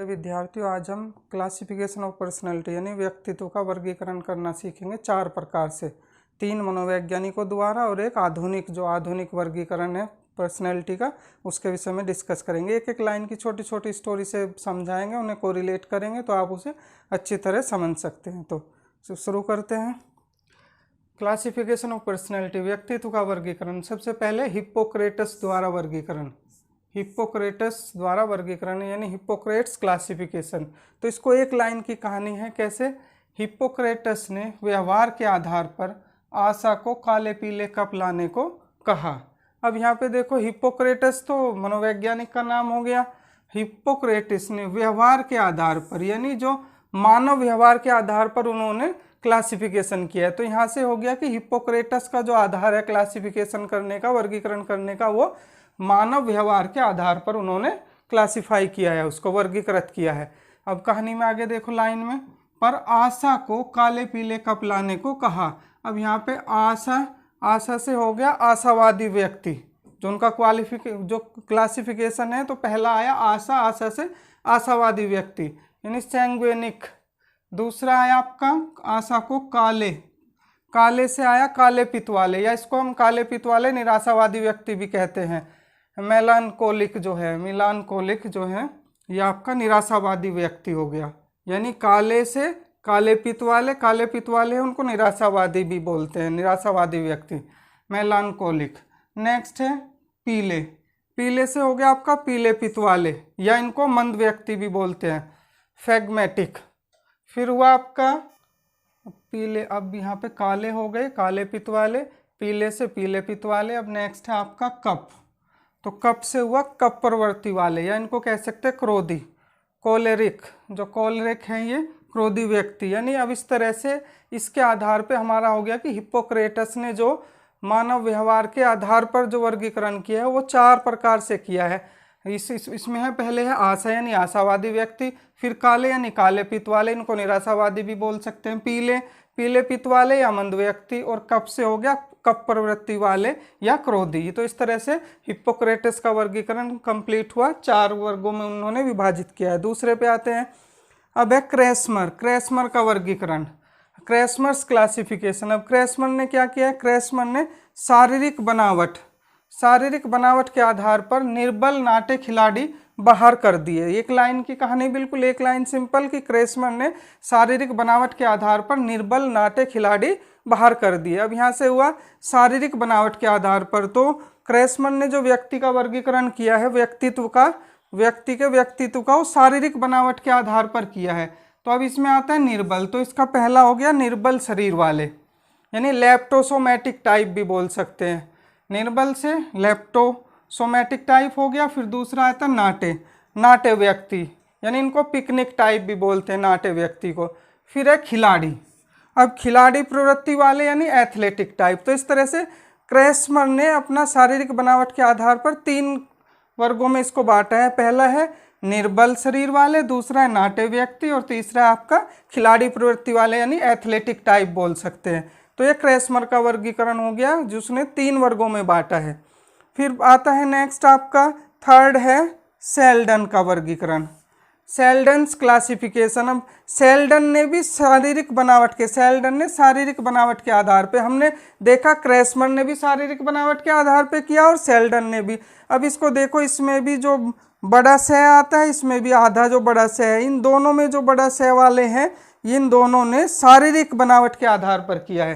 विद्यार्थियों, आज हम क्लासिफिकेशन ऑफ पर्सनैलिटी यानी व्यक्तित्व का वर्गीकरण करना सीखेंगे 4 प्रकार से। 3 मनोवैज्ञानिकों द्वारा और एक आधुनिक वर्गीकरण है पर्सनैलिटी का, उसके विषय में डिस्कस करेंगे। एक एक लाइन की छोटी छोटी स्टोरी से समझाएंगे, उन्हें कोरिलेट करेंगे तो आप उसे अच्छी तरह समझ सकते हैं। तो शुरू करते हैं। क्लासिफिकेशन ऑफ पर्सनैलिटी, व्यक्तित्व का वर्गीकरण। सबसे पहले हिप्पोक्रेटस द्वारा वर्गीकरण, हिप्पोक्रेटस द्वारा वर्गीकरण यानी हिप्पोक्रेट्स क्लासिफिकेशन। तो इसको एक लाइन की कहानी है। कैसे? हिप्पोक्रेटस ने व्यवहार के आधार पर आशा को काले पीले कप लाने को कहा। अब यहाँ पे देखो, हिप्पोक्रेटस तो मनोवैज्ञानिक का नाम हो गया। हिप्पोक्रेटस ने व्यवहार के आधार पर यानी जो मानव व्यवहार के आधार पर उन्होंने क्लासिफिकेशन किया है। तो यहाँ से हो गया कि हिप्पोक्रेटस का जो आधार है क्लासिफिकेशन करने का, वर्गीकरण करने का, वो मानव व्यवहार के आधार पर उन्होंने क्लासिफाई किया है, उसको वर्गीकृत किया है। अब कहानी में आगे देखो लाइन में, पर आशा को काले पीले कप लाने को कहा। अब यहाँ पे आशा से हो गया आशावादी व्यक्ति, जो उनका जो क्लासिफिकेशन है। तो पहला आया आशा से आशावादी व्यक्ति यानी सैंग्विनिक। दूसरा आया आपका आशा को काले से आया काले पित्त वाले, या इसको हम काले पित्त वाले निराशावादी व्यक्ति भी कहते हैं। मेलानकोलिक जो है ये आपका निराशावादी व्यक्ति हो गया। यानी काले से काले पित्त वाले उनको निराशावादी भी बोलते हैं, निराशावादी व्यक्ति, मेलानकोलिक। नेक्स्ट है पीले से हो गया आपका पीले पित्त वाले, या इनको मंद व्यक्ति भी बोलते हैं, फैग्मेटिक। फिर हुआ आपका पीले, अब यहाँ पे काले हो गए काले पित्त वाले, पीले से पीले पित्त वाले। अब नेक्स्ट है आपका कप, तो कप से हुआ कप प्रवृत्ति वाले, या इनको कह सकते हैं क्रोधी, कोलेरिक। जो कोलेरिक हैं ये क्रोधी व्यक्ति। यानी अब इस तरह से इसके आधार पे हमारा हो गया कि हिप्पोक्रेटस ने जो मानव व्यवहार के आधार पर जो वर्गीकरण किया है वो 4 प्रकार से किया है। इसमें है, पहले है आशा यानी आशावादी व्यक्ति, फिर काले यानी काले पित्त वाले, इनको निराशावादी भी बोल सकते हैं, पीले पित्त वाले या मंद व्यक्ति, और कप से हो गया कप प्रवृत्ति वाले या क्रोधी। तो इस तरह से हिप्पोक्रेटस का वर्गीकरण कंप्लीट हुआ, 4 वर्गों में उन्होंने विभाजित किया है। दूसरे पे आते हैं। अब है क्रेसमर का वर्गीकरण, क्रेसमर्स क्लासिफिकेशन। अब क्रेसमर ने क्या किया है? क्रेसमर ने शारीरिक बनावट के आधार पर निर्बल नाटे खिलाड़ी बाहर कर दिए। एक लाइन की कहानी, बिल्कुल एक लाइन सिंपल, कि क्रेसमर ने शारीरिक बनावट के आधार पर निर्बल नाटे खिलाड़ी बाहर कर दिए। अब यहाँ से हुआ शारीरिक बनावट के आधार पर, तो क्रेसमर ने जो व्यक्ति का वर्गीकरण किया है, व्यक्ति के व्यक्तित्व का वो शारीरिक बनावट के आधार पर किया है। तो अब इसमें आता है निर्बल, तो इसका पहला हो गया निर्बल शरीर वाले, यानी लेप्टोसोमैटिक टाइप भी बोल सकते हैं। निर्बल से लेप्टोसोमैटिक टाइप हो गया। फिर दूसरा आता है नाटे व्यक्ति, यानी इनको पिकनिक टाइप भी बोलते हैं, नाटे व्यक्ति को। फिर है खिलाड़ी, अब खिलाड़ी प्रवृत्ति वाले यानी एथलेटिक टाइप। तो इस तरह से क्रेसमर ने अपना शारीरिक बनावट के आधार पर 3 वर्गों में इसको बांटा है। पहला है निर्बल शरीर वाले, दूसरा है नाटे व्यक्ति, और तीसरा है आपका खिलाड़ी प्रवृत्ति वाले यानी एथलेटिक टाइप बोल सकते हैं। तो ये क्रेसमर का वर्गीकरण हो गया, जिसने 3 वर्गों में बांटा है। फिर आता है नेक्स्ट आपका, थर्ड है सेल्डन का वर्गीकरण, सेल्डन्स क्लासिफिकेशन। अब सेल्डन ने शारीरिक बनावट के आधार पे, हमने देखा क्रेसमर ने भी शारीरिक बनावट के आधार पे किया और सेल्डन ने भी। अब इसको देखो, इसमें भी जो बड़ा सह आता है, इसमें भी आधा जो बड़ा सह है, इन दोनों में जो बड़ा सह वाले हैं, इन दोनों ने शारीरिक बनावट के आधार पर किया है।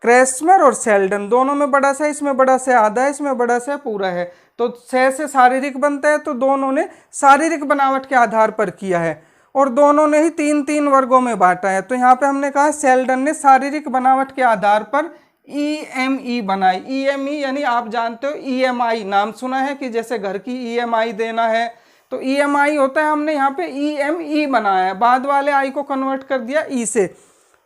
क्रेसमर और सेल्डन दोनों में बड़ा सह, इसमें बड़ा सह आधा है, इसमें बड़ा सह पूरा है, तो सह से शारीरिक बनता है। तो दोनों ने शारीरिक बनावट के आधार पर किया है, और दोनों ने ही 3 वर्गों में बांटा है। तो यहाँ पे हमने कहा सेल्डन ने शारीरिक बनावट के आधार पर EME बनाई। EME यानी आप जानते हो EMI, नाम सुना है कि जैसे घर की EMI देना है तो EMI होता है, हमने यहाँ पे EME बनाया है, बाद वाले आई को कन्वर्ट कर दिया E से।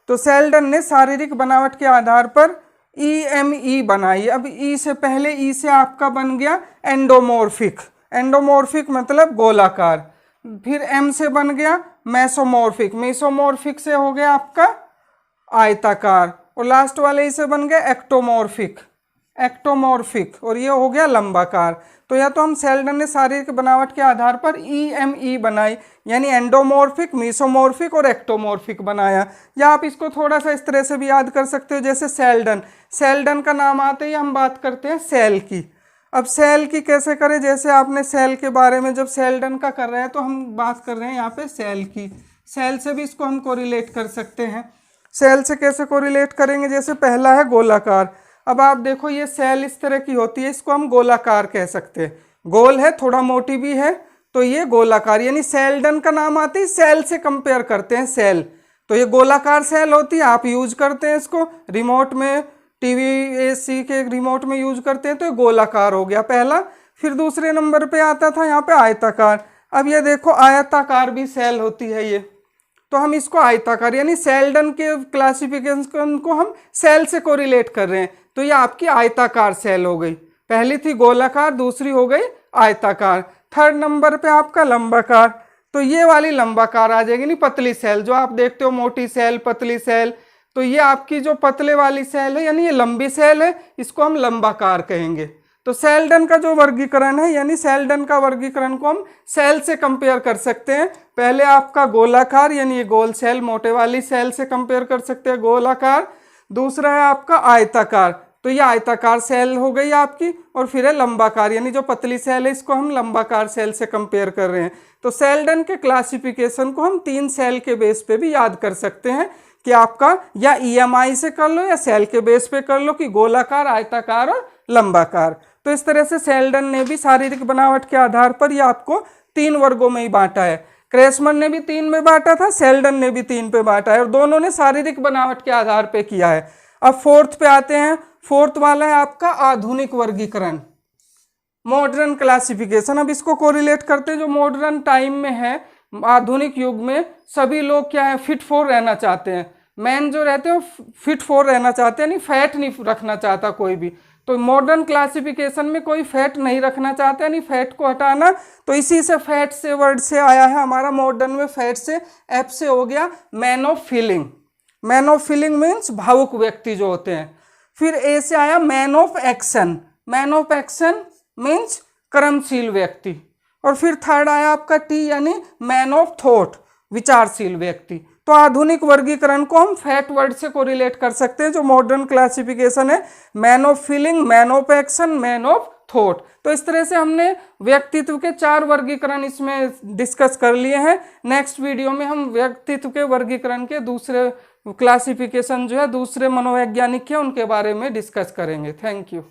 तो सेल्डन ने शारीरिक बनावट के आधार पर EME बनाई। अब E से पहले E से आपका बन गया एंडोमॉर्फिक मतलब गोलाकार। फिर M से बन गया मेसोमॉर्फिक से हो गया आपका आयताकार, और लास्ट वाले E से बन गया एक्टोमॉर्फिक, और ये हो गया लंबाकार। तो या तो हम सेल्डन ने शारीरिक बनावट के आधार पर EME बनाई, यानी एंडोमॉर्फिक, मीसोमॉर्फिक और एक्टोमॉर्फिक बनाया। या आप इसको थोड़ा सा इस तरह से भी याद कर सकते हो, जैसे सेल्डन, सेल्डन का नाम आते ही हम बात करते हैं सेल की। अब सेल की कैसे करें, जैसे आपने सेल के बारे में जब सेल्डन का कर रहे हैं तो हम बात कर रहे हैं यहाँ पे सेल की। सेल से भी इसको हम कोरिलेट कर सकते हैं। सेल से कैसे कोरिलेट करेंगे, जैसे पहला है गोलाकार। अब आप देखो ये सेल इस तरह की होती है, इसको हम गोलाकार कह सकते हैं। गोल है, थोड़ा मोटी भी है, तो ये गोलाकार, यानी सेल्डन का नाम आते ही सेल से कंपेयर करते हैं सेल। तो ये गोलाकार सेल होती है, आप यूज करते हैं इसको रिमोट में, टीवी AC के रिमोट में यूज करते हैं, तो ये गोलाकार हो गया पहला। फिर दूसरे नंबर पे आता था यहाँ पे आयताकार। अब ये देखो आयताकार भी सेल होती है ये, तो हम इसको आयताकार, यानी सेल्डन के क्लासिफिकेशन को हम सेल से कोरिलेट कर रहे हैं, तो ये आपकी आयताकार सेल हो गई। पहली थी गोलाकार, दूसरी हो गई आयताकार। थर्ड नंबर पे आपका लंबाकार, तो ये वाली लंबाकार आ जाएगी, नहीं पतली सेल जो आप देखते हो, मोटी सेल, पतली सेल, तो ये आपकी जो पतले वाली सेल है, यानी ये लंबी सेल है, इसको हम लंबाकार कहेंगे। तो सेल्डन का जो वर्गीकरण है, यानी सेल्डन का वर्गीकरण को हम सेल से कंपेयर कर सकते हैं। पहले आपका गोलाकार, यानी ये गोल सेल, मोटे वाली सेल से कंपेयर कर सकते हैं, गोलाकार। दूसरा है आपका आयताकार, तो ये आयताकार सेल हो गई आपकी। और फिर है लंबाकार, यानी जो पतली सेल है, इसको हम लंबाकार सेल से कंपेयर कर रहे हैं। तो सेल्डन के क्लासिफिकेशन को हम 3 सेल के बेस पे भी याद कर सकते हैं, कि आपका या EMI से कर लो या सेल के बेस पे कर लो, कि गोलाकार, आयताकार और लंबाकार। तो इस तरह से सेल्डन ने भी शारीरिक बनावट के आधार पर ये आपको 3 वर्गों में ही बांटा है। क्रेसमर ने भी 3 में बांटा था, सेल्डन ने भी 3 पे बांटा है, और दोनों ने शारीरिक बनावट के आधार पे किया है। अब फोर्थ पे आते हैं। फोर्थ वाला है आपका आधुनिक वर्गीकरण, मॉडर्न क्लासिफिकेशन। अब इसको कोरिलेट करते हैं, जो मॉडर्न टाइम में है, आधुनिक युग में सभी लोग क्या है, फिट फॉर रहना चाहते हैं। मैन जो रहते हैं फिट फॉर रहना चाहते हैं, नहीं फैट नहीं रखना चाहता कोई भी। तो मॉडर्न क्लासिफिकेशन में कोई फैट नहीं रखना चाहता, नहीं फैट को हटाना। तो इसी से फैट से वर्ड से आया है हमारा मॉडर्न में, फैट से F से हो गया man of feeling. Man of feeling means भावुक व्यक्ति जो होते हैं। फिर A से आया man of action. Man of action means कर्मशील व्यक्ति। और फिर थर्ड आया आपका T, यानी मैन ऑफ थॉट, विचारशील व्यक्ति। तो आधुनिक वर्गीकरण को हम फैट वर्ड से कोरिलेट कर सकते हैं, जो मॉडर्न क्लासिफिकेशन है, man of feeling, man of action, man of thought. तो इस तरह से हमने व्यक्तित्व के 4 वर्गीकरण इसमें डिस्कस कर लिए हैं। नेक्स्ट वीडियो में हम व्यक्तित्व के वर्गीकरण के दूसरे क्लासिफिकेशन जो है, दूसरे मनोवैज्ञानिक के, उनके बारे में डिस्कस करेंगे। Thank you.